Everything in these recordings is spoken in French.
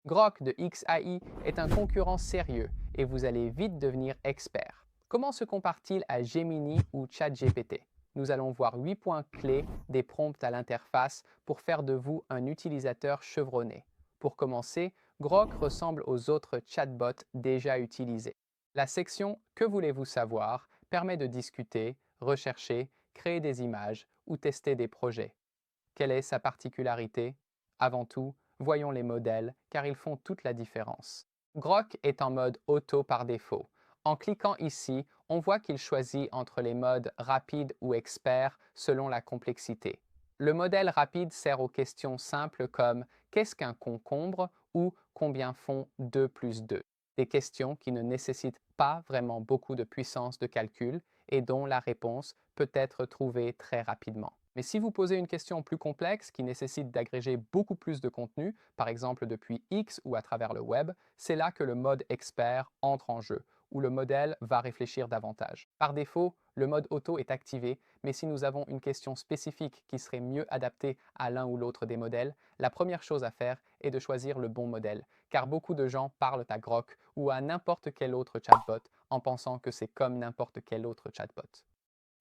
Grok de XAI est un concurrent sérieux et vous allez vite devenir expert. Comment se compare-t-il à Gemini ou ChatGPT? Nous allons voir 8 points clés des prompts à l'interface pour faire de vous un utilisateur chevronné. Pour commencer, Grok ressemble aux autres chatbots déjà utilisés. La section Que voulez-vous savoir permet de discuter, rechercher, créer des images ou tester des projets. Quelle est sa particularité? Avant tout, voyons les modèles, car ils font toute la différence. Grok est en mode auto par défaut. En cliquant ici, on voit qu'il choisit entre les modes rapide ou expert selon la complexité. Le modèle rapide sert aux questions simples comme qu'est-ce qu'un concombre ou combien font 2 plus 2. Des questions qui ne nécessitent pas vraiment beaucoup de puissance de calcul et dont la réponse peut être trouvée très rapidement. Mais si vous posez une question plus complexe qui nécessite d'agréger beaucoup plus de contenu, par exemple depuis X ou à travers le web, c'est là que le mode expert entre en jeu, où le modèle va réfléchir davantage. Par défaut, le mode auto est activé, mais si nous avons une question spécifique qui serait mieux adaptée à l'un ou l'autre des modèles, la première chose à faire est de choisir le bon modèle, car beaucoup de gens parlent à Grok ou à n'importe quel autre chatbot en pensant que c'est comme n'importe quel autre chatbot.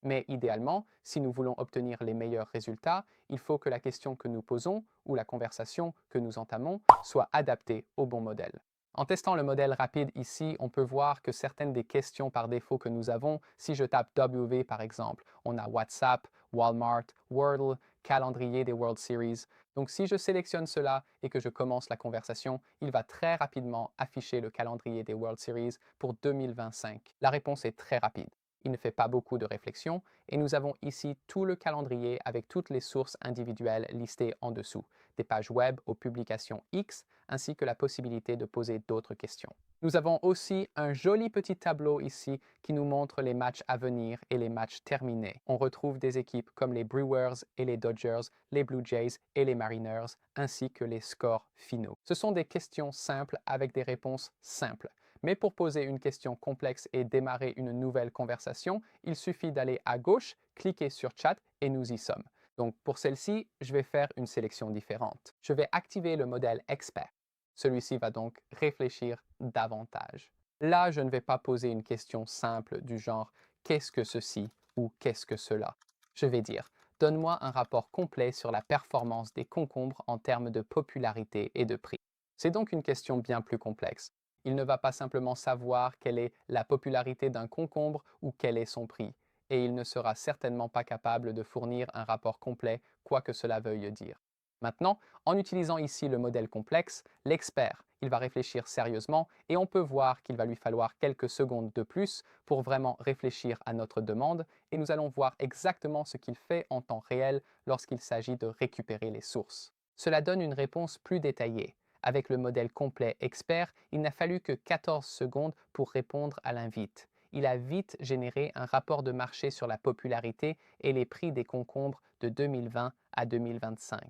Mais idéalement, si nous voulons obtenir les meilleurs résultats, il faut que la question que nous posons ou la conversation que nous entamons soit adaptée au bon modèle. En testant le modèle rapide ici, on peut voir que certaines des questions par défaut que nous avons, si je tape W par exemple, on a WhatsApp, Walmart, Wordle, calendrier des World Series. Donc si je sélectionne cela et que je commence la conversation, il va très rapidement afficher le calendrier des World Series pour 2025. La réponse est très rapide. Il ne fait pas beaucoup de réflexion et nous avons ici tout le calendrier avec toutes les sources individuelles listées en dessous, des pages web aux publications X ainsi que la possibilité de poser d'autres questions. Nous avons aussi un joli petit tableau ici qui nous montre les matchs à venir et les matchs terminés. On retrouve des équipes comme les Brewers et les Dodgers, les Blue Jays et les Mariners, ainsi que les scores finaux. Ce sont des questions simples avec des réponses simples. Mais pour poser une question complexe et démarrer une nouvelle conversation, il suffit d'aller à gauche, cliquer sur Chat et nous y sommes. Donc pour celle-ci, je vais faire une sélection différente. Je vais activer le modèle Expert. Celui-ci va donc réfléchir davantage. Là, je ne vais pas poser une question simple du genre qu'est-ce que ceci ou qu'est-ce que cela. Je vais dire donne-moi un rapport complet sur la performance des concombres en termes de popularité et de prix. C'est donc une question bien plus complexe. Il ne va pas simplement savoir quelle est la popularité d'un concombre ou quel est son prix, et il ne sera certainement pas capable de fournir un rapport complet, quoi que cela veuille dire. Maintenant, en utilisant ici le modèle complexe, l'expert, il va réfléchir sérieusement et on peut voir qu'il va lui falloir quelques secondes de plus pour vraiment réfléchir à notre demande et nous allons voir exactement ce qu'il fait en temps réel lorsqu'il s'agit de récupérer les sources. Cela donne une réponse plus détaillée. Avec le modèle complet expert, il n'a fallu que 14 secondes pour répondre à l'invite. Il a vite généré un rapport de marché sur la popularité et les prix des concombres de 2020 à 2025.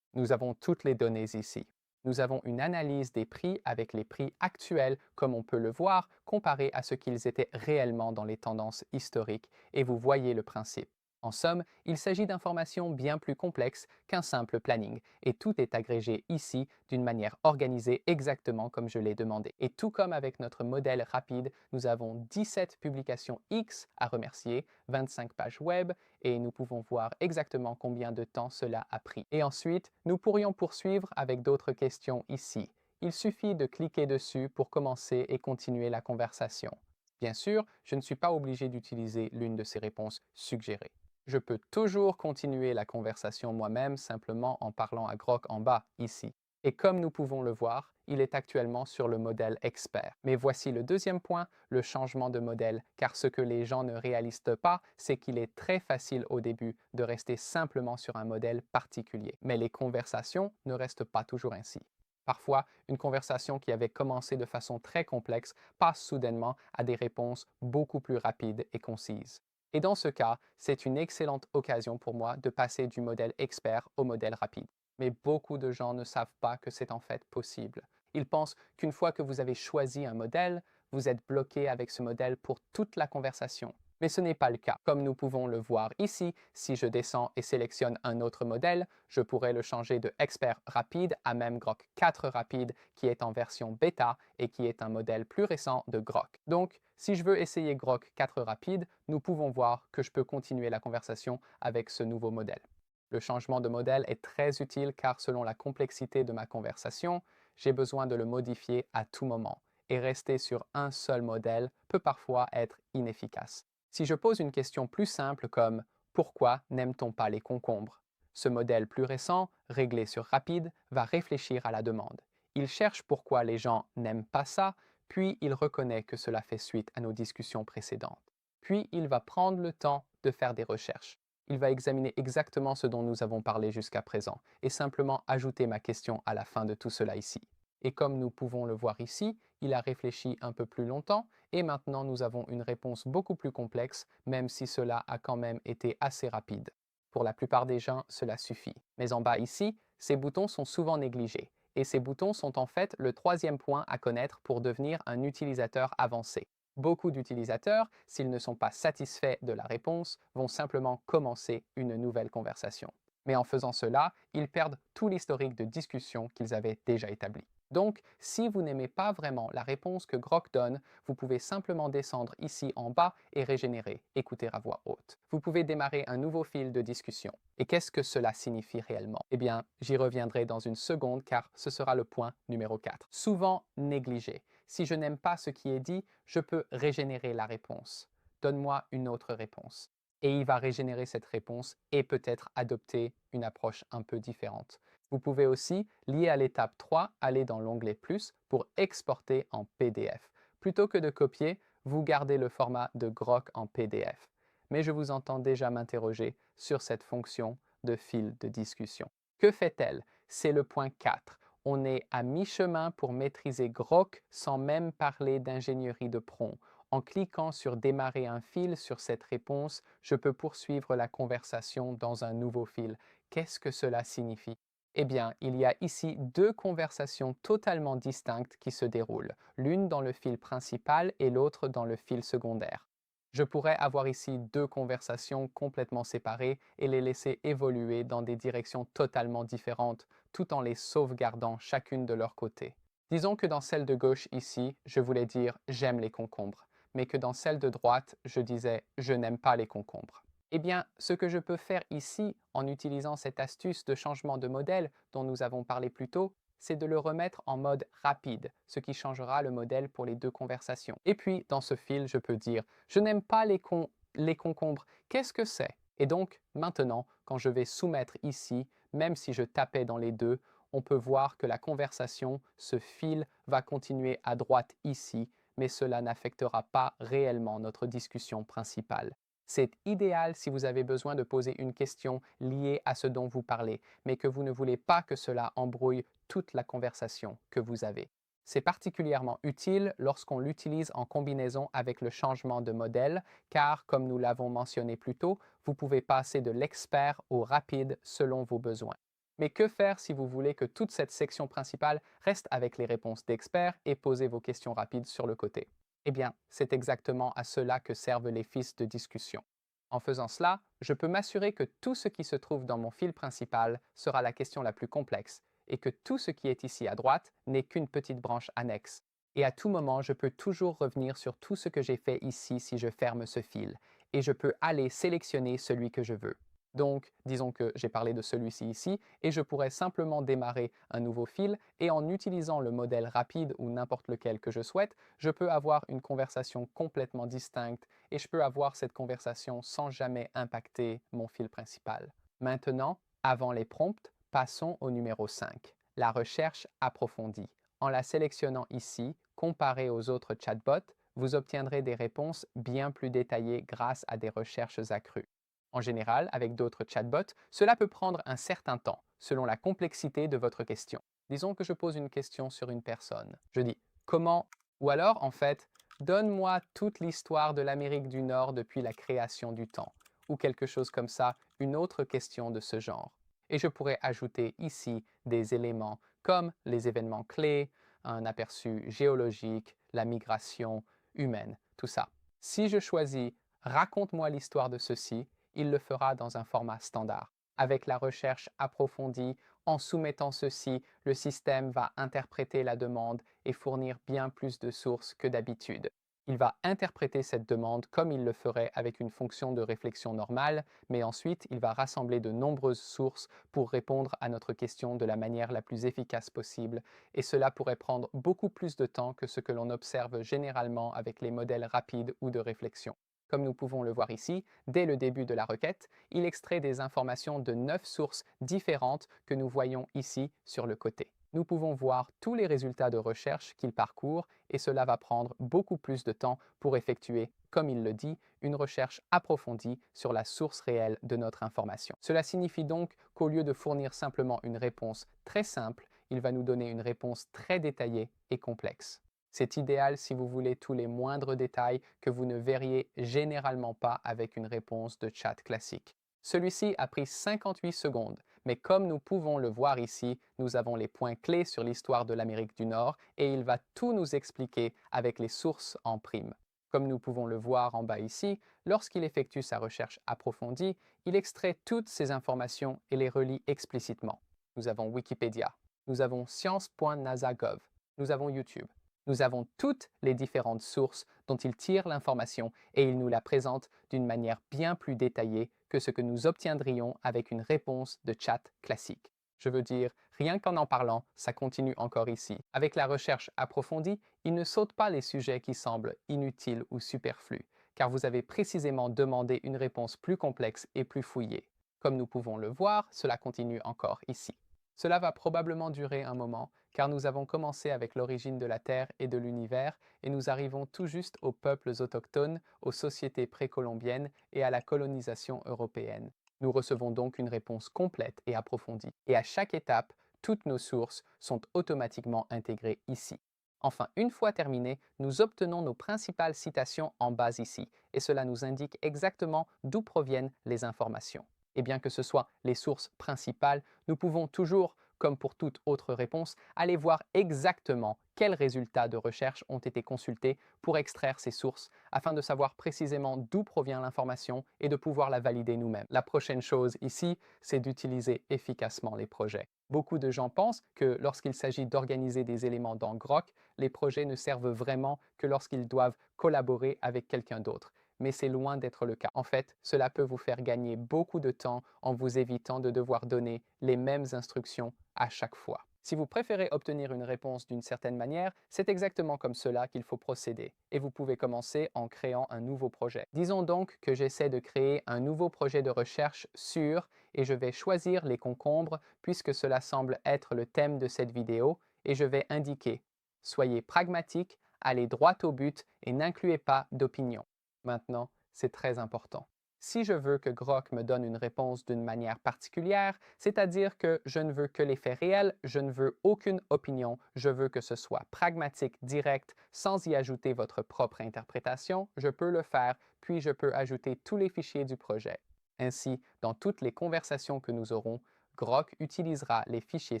Nous avons toutes les données ici. Nous avons une analyse des prix avec les prix actuels, comme on peut le voir, comparés à ce qu'ils étaient réellement dans les tendances historiques, et vous voyez le principe. En somme, il s'agit d'informations bien plus complexes qu'un simple planning, et tout est agrégé ici d'une manière organisée exactement comme je l'ai demandé. Et tout comme avec notre modèle rapide, nous avons 17 publications X à remercier, 25 pages web, et nous pouvons voir exactement combien de temps cela a pris. Et ensuite, nous pourrions poursuivre avec d'autres questions ici. Il suffit de cliquer dessus pour commencer et continuer la conversation. Bien sûr, je ne suis pas obligé d'utiliser l'une de ces réponses suggérées. Je peux toujours continuer la conversation moi-même simplement en parlant à Grok en bas, ici. Et comme nous pouvons le voir, il est actuellement sur le modèle expert. Mais voici le deuxième point, le changement de modèle, car ce que les gens ne réalisent pas, c'est qu'il est très facile au début de rester simplement sur un modèle particulier. Mais les conversations ne restent pas toujours ainsi. Parfois, une conversation qui avait commencé de façon très complexe passe soudainement à des réponses beaucoup plus rapides et concises. Et dans ce cas, c'est une excellente occasion pour moi de passer du modèle expert au modèle rapide. Mais beaucoup de gens ne savent pas que c'est en fait possible. Ils pensent qu'une fois que vous avez choisi un modèle, vous êtes bloqué avec ce modèle pour toute la conversation. Mais ce n'est pas le cas. Comme nous pouvons le voir ici, si je descends et sélectionne un autre modèle, je pourrais le changer de Expert Rapide à même Grok 4 Rapide qui est en version bêta et qui est un modèle plus récent de Grok. Donc, si je veux essayer Grok 4 Rapide, nous pouvons voir que je peux continuer la conversation avec ce nouveau modèle. Le changement de modèle est très utile car selon la complexité de ma conversation, j'ai besoin de le modifier à tout moment. Et rester sur un seul modèle peut parfois être inefficace. Si je pose une question plus simple comme « Pourquoi n'aime-t-on pas les concombres ?», ce modèle plus récent, réglé sur rapide, va réfléchir à la demande. Il cherche pourquoi les gens n'aiment pas ça, puis il reconnaît que cela fait suite à nos discussions précédentes. Puis il va prendre le temps de faire des recherches. Il va examiner exactement ce dont nous avons parlé jusqu'à présent et simplement ajouter ma question à la fin de tout cela ici. Et comme nous pouvons le voir ici, il a réfléchi un peu plus longtemps et maintenant nous avons une réponse beaucoup plus complexe, même si cela a quand même été assez rapide. Pour la plupart des gens, cela suffit. Mais en bas ici, ces boutons sont souvent négligés. Et ces boutons sont en fait le troisième point à connaître pour devenir un utilisateur avancé. Beaucoup d'utilisateurs, s'ils ne sont pas satisfaits de la réponse, vont simplement commencer une nouvelle conversation. Mais en faisant cela, ils perdent tout l'historique de discussion qu'ils avaient déjà établi. Donc, si vous n'aimez pas vraiment la réponse que Grok donne, vous pouvez simplement descendre ici en bas et régénérer, écouter à voix haute. Vous pouvez démarrer un nouveau fil de discussion. Et qu'est-ce que cela signifie réellement? Eh bien, j'y reviendrai dans une seconde car ce sera le point numéro 4. Souvent négligé. Si je n'aime pas ce qui est dit, je peux régénérer la réponse. Donne-moi une autre réponse. Et il va régénérer cette réponse et peut-être adopter une approche un peu différente. Vous pouvez aussi, lié à l'étape 3, aller dans l'onglet Plus pour exporter en PDF. Plutôt que de copier, vous gardez le format de Grok en PDF. Mais je vous entends déjà m'interroger sur cette fonction de fil de discussion. Que fait-elle? C'est le point 4. On est à mi-chemin pour maîtriser Grok sans même parler d'ingénierie de prompt. En cliquant sur Démarrer un fil sur cette réponse, je peux poursuivre la conversation dans un nouveau fil. Qu'est-ce que cela signifie? Eh bien, il y a ici deux conversations totalement distinctes qui se déroulent, l'une dans le fil principal et l'autre dans le fil secondaire. Je pourrais avoir ici deux conversations complètement séparées et les laisser évoluer dans des directions totalement différentes, tout en les sauvegardant chacune de leur côté. Disons que dans celle de gauche ici, je voulais dire « j'aime les concombres », mais que dans celle de droite, je disais « je n'aime pas les concombres ». Eh bien, ce que je peux faire ici, en utilisant cette astuce de changement de modèle dont nous avons parlé plus tôt, c'est de le remettre en mode rapide, ce qui changera le modèle pour les deux conversations. Et puis, dans ce fil, je peux dire « Je n'aime pas les concombres, qu'est-ce que c'est ?» Et donc, maintenant, quand je vais soumettre ici, même si je tapais dans les deux, on peut voir que la conversation, ce fil, va continuer à droite ici, mais cela n'affectera pas réellement notre discussion principale. C'est idéal si vous avez besoin de poser une question liée à ce dont vous parlez, mais que vous ne voulez pas que cela embrouille toute la conversation que vous avez. C'est particulièrement utile lorsqu'on l'utilise en combinaison avec le changement de modèle, car, comme nous l'avons mentionné plus tôt, vous pouvez passer de l'expert au rapide selon vos besoins. Mais que faire si vous voulez que toute cette section principale reste avec les réponses d'experts et poser vos questions rapides sur le côté? Eh bien, c'est exactement à cela que servent les fils de discussion. En faisant cela, je peux m'assurer que tout ce qui se trouve dans mon fil principal sera la question la plus complexe et que tout ce qui est ici à droite n'est qu'une petite branche annexe. Et à tout moment, je peux toujours revenir sur tout ce que j'ai fait ici si je ferme ce fil, et je peux aller sélectionner celui que je veux. Donc, disons que j'ai parlé de celui-ci ici, et je pourrais simplement démarrer un nouveau fil, et en utilisant le modèle rapide ou n'importe lequel que je souhaite, je peux avoir une conversation complètement distincte, et je peux avoir cette conversation sans jamais impacter mon fil principal. Maintenant, avant les prompts, passons au numéro 5, la recherche approfondie. En la sélectionnant ici, comparé aux autres chatbots, vous obtiendrez des réponses bien plus détaillées grâce à des recherches accrues. En général, avec d'autres chatbots, cela peut prendre un certain temps, selon la complexité de votre question. Disons que je pose une question sur une personne. Je dis « Comment ?» ou alors, en fait, « Donne-moi toute l'histoire de l'Amérique du Nord depuis la création du temps » ou quelque chose comme ça, une autre question de ce genre. Et je pourrais ajouter ici des éléments comme les événements clés, un aperçu géologique, la migration humaine, tout ça. Si je choisis Raconte-moi l'histoire de ceci, il le fera dans un format standard. Avec la recherche approfondie, en soumettant ceci, le système va interpréter la demande et fournir bien plus de sources que d'habitude. Il va interpréter cette demande comme il le ferait avec une fonction de réflexion normale, mais ensuite il va rassembler de nombreuses sources pour répondre à notre question de la manière la plus efficace possible, et cela pourrait prendre beaucoup plus de temps que ce que l'on observe généralement avec les modèles rapides ou de réflexion. Comme nous pouvons le voir ici, dès le début de la requête, il extrait des informations de 9 sources différentes que nous voyons ici sur le côté. Nous pouvons voir tous les résultats de recherche qu'il parcourt et cela va prendre beaucoup plus de temps pour effectuer, comme il le dit, une recherche approfondie sur la source réelle de notre information. Cela signifie donc qu'au lieu de fournir simplement une réponse très simple, il va nous donner une réponse très détaillée et complexe. C'est idéal si vous voulez tous les moindres détails que vous ne verriez généralement pas avec une réponse de chat classique. Celui-ci a pris 58 secondes, mais comme nous pouvons le voir ici, nous avons les points clés sur l'histoire de l'Amérique du Nord et il va tout nous expliquer avec les sources en prime. Comme nous pouvons le voir en bas ici, lorsqu'il effectue sa recherche approfondie, il extrait toutes ces informations et les relie explicitement. Nous avons Wikipédia, nous avons science.nasa.gov, nous avons YouTube. Nous avons toutes les différentes sources dont il tire l'information et il nous la présente d'une manière bien plus détaillée que ce que nous obtiendrions avec une réponse de chat classique. Je veux dire, rien qu'en en parlant, ça continue encore ici. Avec la recherche approfondie, il ne saute pas les sujets qui semblent inutiles ou superflus, car vous avez précisément demandé une réponse plus complexe et plus fouillée. Comme nous pouvons le voir, cela continue encore ici. Cela va probablement durer un moment, car nous avons commencé avec l'origine de la Terre et de l'univers, et nous arrivons tout juste aux peuples autochtones, aux sociétés précolombiennes et à la colonisation européenne. Nous recevons donc une réponse complète et approfondie. Et à chaque étape, toutes nos sources sont automatiquement intégrées ici. Enfin, une fois terminé, nous obtenons nos principales citations en bas ici, et cela nous indique exactement d'où proviennent les informations. Et bien que ce soit les sources principales, nous pouvons toujours, comme pour toute autre réponse, aller voir exactement quels résultats de recherche ont été consultés pour extraire ces sources, afin de savoir précisément d'où provient l'information et de pouvoir la valider nous-mêmes. La prochaine chose ici, c'est d'utiliser efficacement les projets. Beaucoup de gens pensent que lorsqu'il s'agit d'organiser des éléments dans Grok, les projets ne servent vraiment que lorsqu'ils doivent collaborer avec quelqu'un d'autre. Mais c'est loin d'être le cas. En fait, cela peut vous faire gagner beaucoup de temps en vous évitant de devoir donner les mêmes instructions à chaque fois. Si vous préférez obtenir une réponse d'une certaine manière, c'est exactement comme cela qu'il faut procéder. Et vous pouvez commencer en créant un nouveau projet. Disons donc que j'essaie de créer un nouveau projet de recherche sur, et je vais choisir les concombres puisque cela semble être le thème de cette vidéo, et je vais indiquer « Soyez pragmatique, allez droit au but et n'incluez pas d'opinion ». Maintenant, c'est très important. Si je veux que Grok me donne une réponse d'une manière particulière, c'est-à-dire que je ne veux que les faits réels, je ne veux aucune opinion, je veux que ce soit pragmatique, direct, sans y ajouter votre propre interprétation, je peux le faire, puis je peux ajouter tous les fichiers du projet. Ainsi, dans toutes les conversations que nous aurons, Grok utilisera les fichiers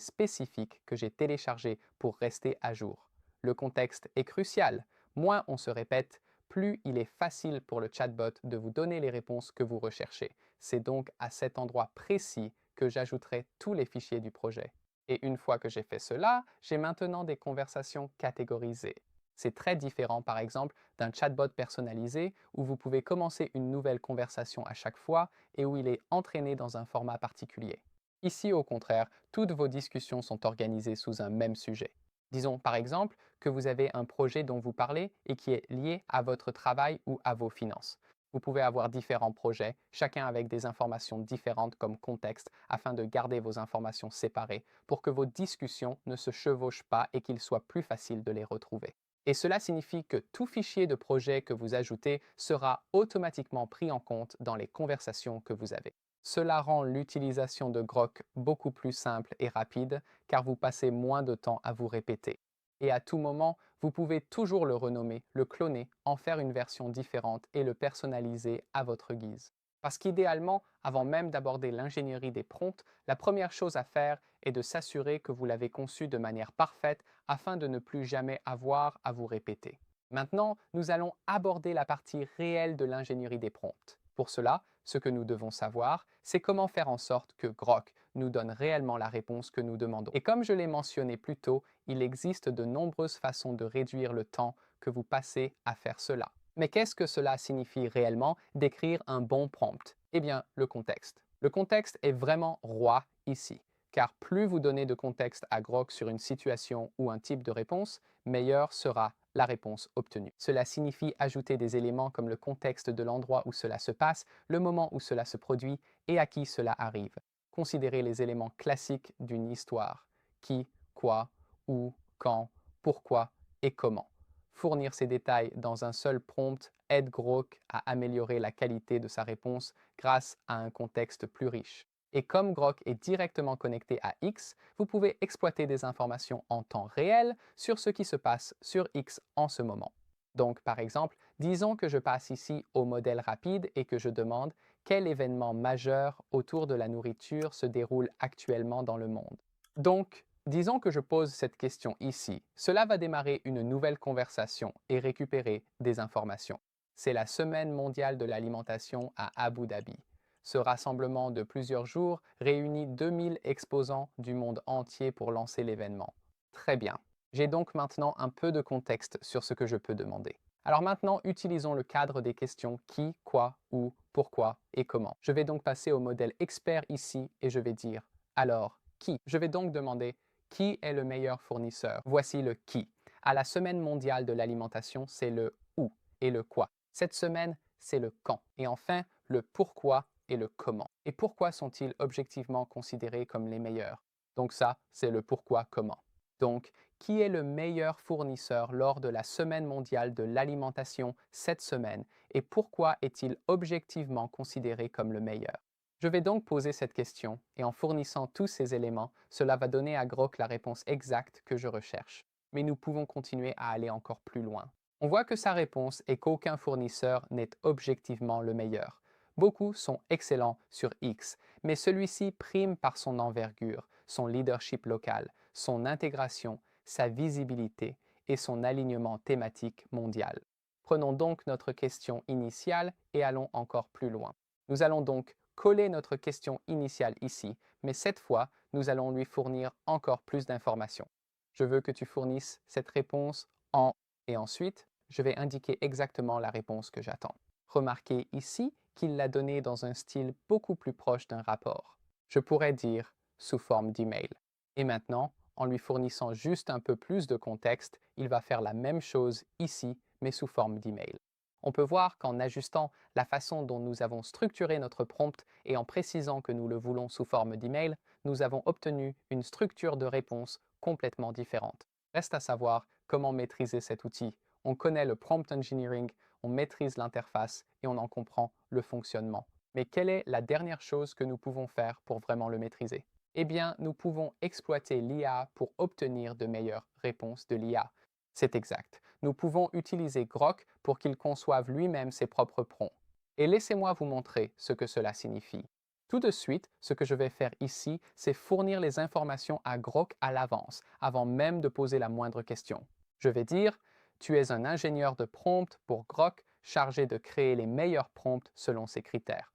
spécifiques que j'ai téléchargés pour rester à jour. Le contexte est crucial. Moins on se répète, plus il est facile pour le chatbot de vous donner les réponses que vous recherchez. C'est donc à cet endroit précis que j'ajouterai tous les fichiers du projet. Et une fois que j'ai fait cela, j'ai maintenant des conversations catégorisées. C'est très différent, par exemple, d'un chatbot personnalisé où vous pouvez commencer une nouvelle conversation à chaque fois et où il est entraîné dans un format particulier. Ici, au contraire, toutes vos discussions sont organisées sous un même sujet. Disons par exemple que vous avez un projet dont vous parlez et qui est lié à votre travail ou à vos finances. Vous pouvez avoir différents projets, chacun avec des informations différentes comme contexte, afin de garder vos informations séparées pour que vos discussions ne se chevauchent pas et qu'il soit plus facile de les retrouver. Et cela signifie que tout fichier de projet que vous ajoutez sera automatiquement pris en compte dans les conversations que vous avez. Cela rend l'utilisation de Grok beaucoup plus simple et rapide car vous passez moins de temps à vous répéter. Et à tout moment, vous pouvez toujours le renommer, le cloner, en faire une version différente et le personnaliser à votre guise. Parce qu'idéalement, avant même d'aborder l'ingénierie des prompts, la première chose à faire est de s'assurer que vous l'avez conçu de manière parfaite afin de ne plus jamais avoir à vous répéter. Maintenant, nous allons aborder la partie réelle de l'ingénierie des prompts. Pour cela, ce que nous devons savoir, c'est comment faire en sorte que Grok nous donne réellement la réponse que nous demandons. Et comme je l'ai mentionné plus tôt, il existe de nombreuses façons de réduire le temps que vous passez à faire cela. Mais qu'est-ce que cela signifie réellement d'écrire un bon prompt? Eh bien, le contexte. Le contexte est vraiment roi ici, car plus vous donnez de contexte à Grok sur une situation ou un type de réponse, meilleure sera la réponse obtenue. Cela signifie ajouter des éléments comme le contexte de l'endroit où cela se passe, le moment où cela se produit et à qui cela arrive. Considérez les éléments classiques d'une histoire. Qui, quoi, où, quand, pourquoi et comment. Fournir ces détails dans un seul prompt aide Grok à améliorer la qualité de sa réponse grâce à un contexte plus riche. Et comme Grok est directement connecté à X, vous pouvez exploiter des informations en temps réel sur ce qui se passe sur X en ce moment. Donc, par exemple, disons que je passe ici au modèle rapide et que je demande quel événement majeur autour de la nourriture se déroule actuellement dans le monde. Donc, disons que je pose cette question ici. Cela va démarrer une nouvelle conversation et récupérer des informations. C'est la Semaine mondiale de l'alimentation à Abu Dhabi. Ce rassemblement de plusieurs jours réunit 2000 exposants du monde entier pour lancer l'événement. Très bien. J'ai donc maintenant un peu de contexte sur ce que je peux demander. Alors maintenant, utilisons le cadre des questions qui, quoi, où, pourquoi et comment. Je vais donc passer au modèle expert ici et je vais dire alors qui. Je vais donc demander qui est le meilleur fournisseur. Voici le qui. À la Semaine mondiale de l'alimentation, c'est le où et le quoi. Cette semaine, c'est le quand. Et enfin, le pourquoi et le comment. Et pourquoi sont-ils objectivement considérés comme les meilleurs? Donc ça, c'est le pourquoi comment. Donc, qui est le meilleur fournisseur lors de la Semaine mondiale de l'alimentation cette semaine et pourquoi est-il objectivement considéré comme le meilleur? Je vais donc poser cette question et en fournissant tous ces éléments, cela va donner à Grok la réponse exacte que je recherche. Mais nous pouvons continuer à aller encore plus loin. On voit que sa réponse est qu'aucun fournisseur n'est objectivement le meilleur. Beaucoup sont excellents sur X, mais celui-ci prime par son envergure, son leadership local, son intégration, sa visibilité et son alignement thématique mondial. Prenons donc notre question initiale et allons encore plus loin. Nous allons donc coller notre question initiale ici, mais cette fois, nous allons lui fournir encore plus d'informations. Je veux que tu fournisses cette réponse en et ensuite, je vais indiquer exactement la réponse que j'attends. Remarquez ici qu'il l'a donnée dans un style beaucoup plus proche d'un rapport. Je pourrais dire sous forme d'email. Et maintenant, en lui fournissant juste un peu plus de contexte, il va faire la même chose ici, mais sous forme d'email. On peut voir qu'en ajustant la façon dont nous avons structuré notre prompt et en précisant que nous le voulons sous forme d'email, nous avons obtenu une structure de réponse complètement différente. Reste à savoir comment maîtriser cet outil. On connaît le prompt engineering, on maîtrise l'interface et on en comprend le fonctionnement. Mais quelle est la dernière chose que nous pouvons faire pour vraiment le maîtriser? Eh bien, nous pouvons exploiter l'IA pour obtenir de meilleures réponses de l'IA. C'est exact. Nous pouvons utiliser Grok pour qu'il conçoive lui-même ses propres prompts. Et laissez-moi vous montrer ce que cela signifie. Tout de suite, ce que je vais faire ici, c'est fournir les informations à Grok à l'avance, avant même de poser la moindre question. Je vais dire, tu es un ingénieur de prompt pour Grok chargé de créer les meilleurs prompts selon ses critères.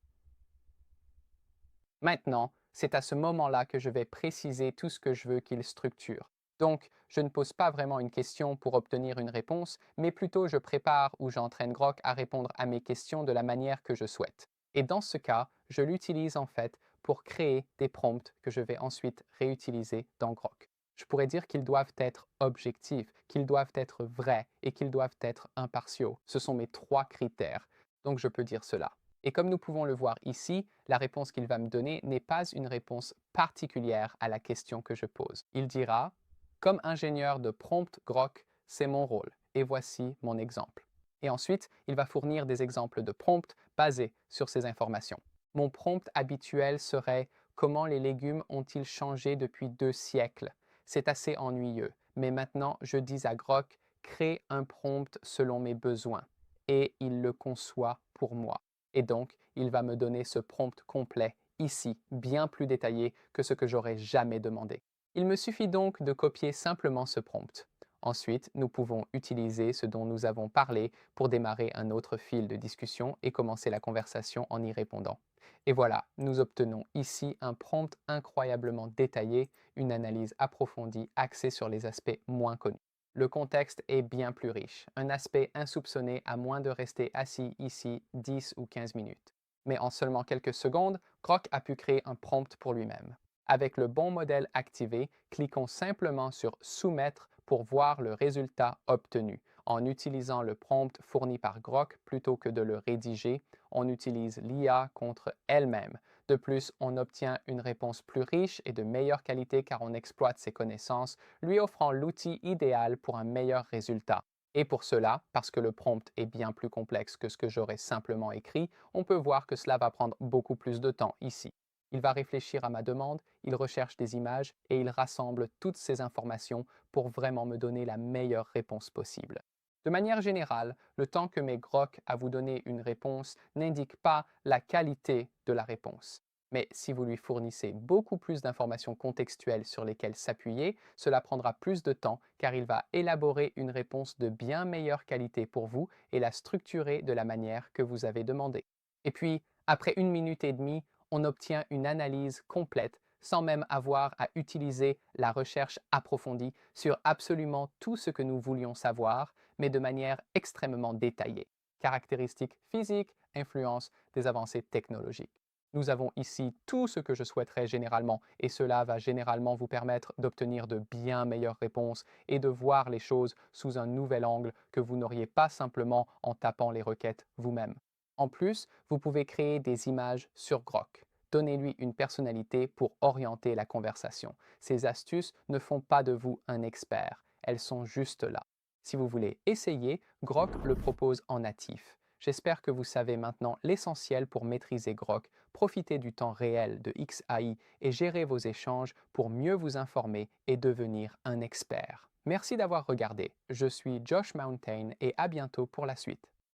Maintenant, c'est à ce moment-là que je vais préciser tout ce que je veux qu'il structure. Donc, je ne pose pas vraiment une question pour obtenir une réponse, mais plutôt je prépare ou j'entraîne Grok à répondre à mes questions de la manière que je souhaite. Et dans ce cas, je l'utilise en fait pour créer des prompts que je vais ensuite réutiliser dans Grok. Je pourrais dire qu'ils doivent être objectifs, qu'ils doivent être vrais et qu'ils doivent être impartiaux. Ce sont mes trois critères. Donc, je peux dire cela. Et comme nous pouvons le voir ici, la réponse qu'il va me donner n'est pas une réponse particulière à la question que je pose. Il dira, comme ingénieur de prompt Grok, c'est mon rôle, et voici mon exemple. Et ensuite, il va fournir des exemples de prompts basés sur ces informations. Mon prompt habituel serait comment les légumes ont-ils changé depuis 2 siècles? C'est assez ennuyeux, mais maintenant je dis à Grok, crée un prompt selon mes besoins, et il le conçoit pour moi. Et donc, il va me donner ce prompt complet ici, bien plus détaillé que ce que j'aurais jamais demandé. Il me suffit donc de copier simplement ce prompt. Ensuite, nous pouvons utiliser ce dont nous avons parlé pour démarrer un autre fil de discussion et commencer la conversation en y répondant. Et voilà, nous obtenons ici un prompt incroyablement détaillé, une analyse approfondie axée sur les aspects moins connus. Le contexte est bien plus riche, un aspect insoupçonné à moins de rester assis ici 10 ou 15 minutes. Mais en seulement quelques secondes, Grok a pu créer un prompt pour lui-même. Avec le bon modèle activé, cliquons simplement sur Soumettre pour voir le résultat obtenu. En utilisant le prompt fourni par Grok plutôt que de le rédiger, on utilise l'IA contre elle-même. De plus, on obtient une réponse plus riche et de meilleure qualité car on exploite ses connaissances, lui offrant l'outil idéal pour un meilleur résultat. Et pour cela, parce que le prompt est bien plus complexe que ce que j'aurais simplement écrit, on peut voir que cela va prendre beaucoup plus de temps ici. Il va réfléchir à ma demande, il recherche des images et il rassemble toutes ces informations pour vraiment me donner la meilleure réponse possible. De manière générale, le temps que met Grok à vous donner une réponse n'indique pas la qualité de la réponse. Mais si vous lui fournissez beaucoup plus d'informations contextuelles sur lesquelles s'appuyer, cela prendra plus de temps car il va élaborer une réponse de bien meilleure qualité pour vous et la structurer de la manière que vous avez demandé. Et puis, après 1 minute et demie, on obtient une analyse complète sans même avoir à utiliser la recherche approfondie sur absolument tout ce que nous voulions savoir, mais de manière extrêmement détaillée. Caractéristiques physiques, influence des avancées technologiques. Nous avons ici tout ce que je souhaiterais généralement et cela va généralement vous permettre d'obtenir de bien meilleures réponses et de voir les choses sous un nouvel angle que vous n'auriez pas simplement en tapant les requêtes vous-même. En plus, vous pouvez créer des images sur Grok. Donnez-lui une personnalité pour orienter la conversation. Ces astuces ne font pas de vous un expert, elles sont juste là. Si vous voulez essayer, Grok le propose en natif. J'espère que vous savez maintenant l'essentiel pour maîtriser Grok, profiter du temps réel de XAI et gérer vos échanges pour mieux vous informer et devenir un expert. Merci d'avoir regardé. Je suis Josh Mountain et à bientôt pour la suite.